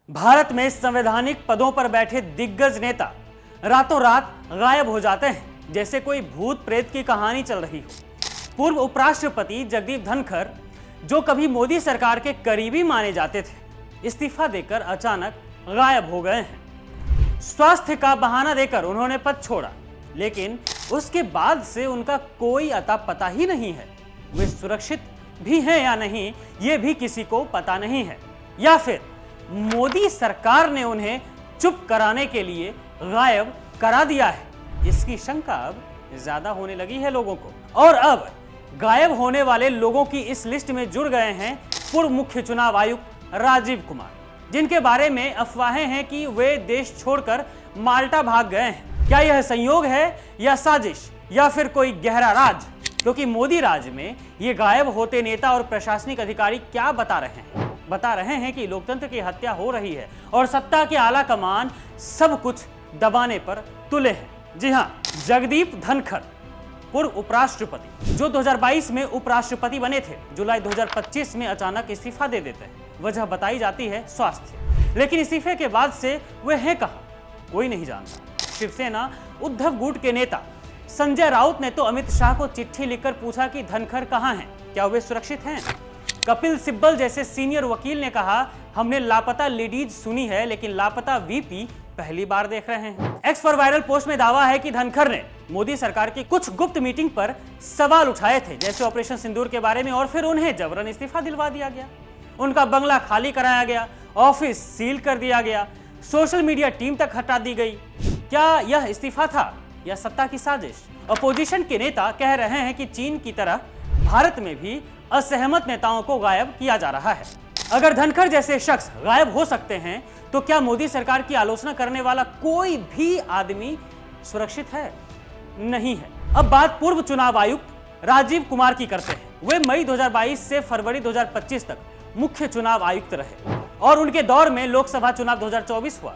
भारत में संवैधानिक पदों पर बैठे दिग्गज नेता रातों रात गायब हो जाते हैं, जैसे कोई भूत प्रेत की कहानी चल रही हो। पूर्व उपराष्ट्रपति जगदीप धनखड़, जो कभी मोदी सरकार के करीबी माने जाते थे, इस्तीफा देकर अचानक गायब हो गए हैं। स्वास्थ्य का बहाना देकर उन्होंने पद छोड़ा, लेकिन उसके बाद से उनका कोई अता पता ही नहीं है। वे सुरक्षित भी हैं या नहीं, ये भी किसी को पता नहीं है, या फिर मोदी सरकार ने उन्हें चुप कराने के लिए गायब करा दिया है। इसकी शंका अब ज्यादा होने लगी है लोगों को। और अब गायब होने वाले लोगों की इस लिस्ट में जुड़ गए हैं पूर्व मुख्य चुनाव आयुक्त राजीव कुमार, जिनके बारे में अफवाहें हैं कि वे देश छोड़कर माल्टा भाग गए हैं। क्या यह संयोग है या साजिश या फिर कोई गहरा राज? क्योंकि मोदी राज में ये गायब होते नेता और प्रशासनिक अधिकारी क्या बता रहे हैं कि लोकतंत्र की हत्या हो रही है और सत्ता के आला कमान सब कुछ दबाने पर तुले हैं। जी हां, जगदीप धनखड़, पूर्व उपराष्ट्रपति, जो 2022 में उपराष्ट्रपति बने थे, जुलाई 2025 में अचानक इस्तीफा दे देते हैं। वजह बताई जाती है स्वास्थ्य, लेकिन इस्तीफे के बाद से वे हैं कहां, कोई नहीं जानता। शिवसेना उद्धव गुट के नेता संजय राउत ने तो अमित शाह को चिट्ठी लिखकर पूछा कि धनखड़ कहां हैं, क्या वे सुरक्षित हैं? कपिल सिब्बल जैसे सीनियर वकील ने कहा, हमने लापता लेडीज सुनी है, लेकिन लापता वीपी पहली बार देख रहे हैं। एक्स पर वायरल पोस्ट में दावा है कि धनखड़ ने मोदी सरकार की कुछ गुप्त मीटिंग पर सवाल उठाए थे, जैसे ऑपरेशन सिंदूर के बारे में, और फिर उन्हें जबरन इस्तीफा दिलवा दिया गया। उनका बंगला खाली कराया गया, ऑफिस सील कर दिया गया, सोशल मीडिया टीम तक हटा दी गई। क्या यह इस्तीफा था या सत्ता की साजिश? अपोजिशन के नेता कह रहे हैं कि चीन की तरह भारत में भी असहमत नेताओं को गायब किया जा रहा है। अगर धनखड़ जैसे शख्स गायब हो सकते हैं, तो क्या मोदी सरकार की आलोचना करने वाला कोई भी आदमी सुरक्षित है? नहीं है। अब बात पूर्व चुनाव आयुक्त राजीव कुमार की करते हैं। वे मई 2022 से फरवरी 2025 तक मुख्य चुनाव आयुक्त रहे और उनके दौर में लोकसभा चुनाव 2024 हुआ।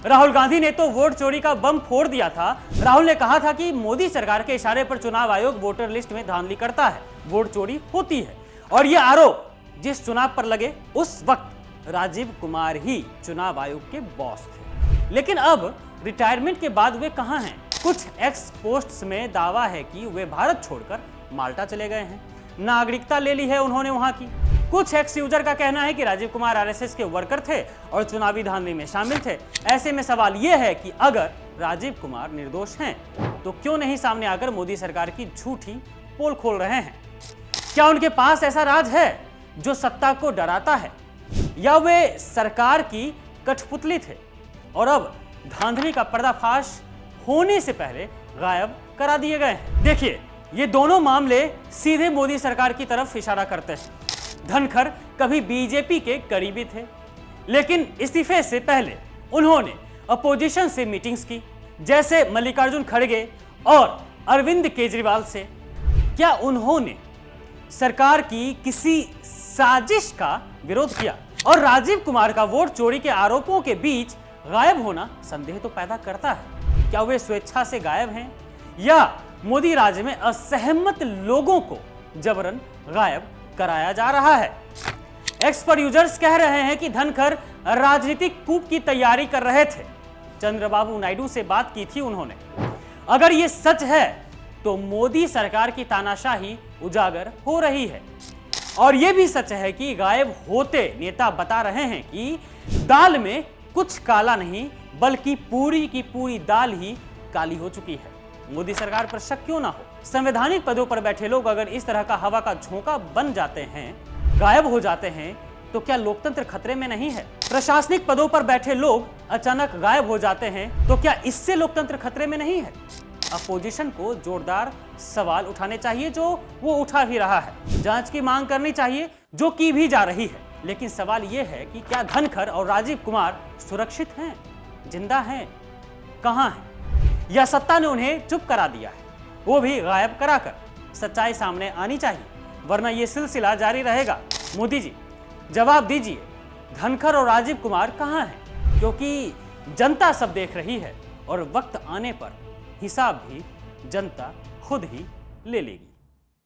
राहुल गांधी ने तो वोट चोरी का बम फोड़ दिया था। राहुल ने कहा था कि मोदी सरकार के इशारे पर चुनाव आयोग वोटर लिस्ट में धांधली करता है, वोट चोरी होती है। और ये आरोप जिस चुनाव पर लगे, उस वक्त राजीव कुमार ही चुनाव आयोग के बॉस थे। लेकिन अब रिटायरमेंट के बाद वे कहां हैं? कुछ एक्स पोस्ट्स में दावा है कि वे भारत छोड़कर माल्टा चले गए हैं, नागरिकता ले ली है उन्होंने वहां की। कुछ एक्स यूजर का कहना है कि राजीव कुमार आरएसएस के वर्कर थे और चुनावी धांधली में शामिल थे। ऐसे में सवाल यह है कि अगर राजीव कुमार निर्दोष हैं, तो क्यों नहीं सामने आकर मोदी सरकार की झूठी पोल खोल रहे हैं? क्या उनके पास ऐसा राज है जो सत्ता को डराता है, या वे सरकार की कठपुतली थे और अब धांधली का पर्दाफाश होने से पहले गायब करा दिए गए हैं? देखिए, ये दोनों मामले सीधे मोदी सरकार की तरफ इशारा करते हैं। धनखड़ कभी बीजेपी के करीबी थे, लेकिन इस्तीफे से पहले उन्होंने अपोजिशन से मीटिंग्स की, जैसे मल्लिकार्जुन खड़गे और अरविंद केजरीवाल से। क्या उन्होंने सरकार की किसी साजिश का विरोध किया? और राजीव कुमार का वोट चोरी के आरोपों के बीच गायब होना संदेह तो पैदा करता है। क्या वे स्वेच्छा से गायब हैं, या मोदी राज में असहमत लोगों को जबरन गायब कराया जा रहा है? एक्स पर यूजर्स कह रहे हैं कि धनखड़ राजनीतिक कूप की तैयारी कर रहे थे। चंद्रबाबू नायडू से बात की थी उन्होंने। अगर ये सच है, तो मोदी सरकार की तानाशाही उजागर हो रही है। और यह भी सच है कि गायब होते नेता बता रहे हैं कि दाल में कुछ काला नहीं, बल्कि पूरी की पूरी दाल ही काली हो चुकी है। मोदी सरकार पर शक क्यों ना हो, संवैधानिक पदों पर बैठे लोग अगर इस तरह का हवा का झोंका बन जाते हैं, गायब हो जाते हैं, तो क्या लोकतंत्र खतरे में नहीं है? प्रशासनिक पदों पर बैठे लोग अचानक गायब हो जाते हैं, तो क्या इससे लोकतंत्र खतरे में नहीं है? अपोजिशन को जोरदार सवाल उठाने चाहिए, जो वो उठा भी रहा है। जांच की मांग करनी चाहिए, जो की भी जा रही है। लेकिन सवाल यह है कि क्या धनखड़ और राजीव कुमार सुरक्षित हैं, जिंदा हैं, कहां हैं? या सत्ता ने उन्हें चुप करा दिया है, वो भी गायब कराकर? सच्चाई सामने आनी चाहिए, वरना यह सिलसिला जारी रहेगा। मोदी जी, जवाब दीजिए, धनखड़ और राजीव कुमार कहां हैं? क्योंकि जनता सब देख रही है और वक्त आने पर हिसाब भी जनता खुद ही ले लेगी।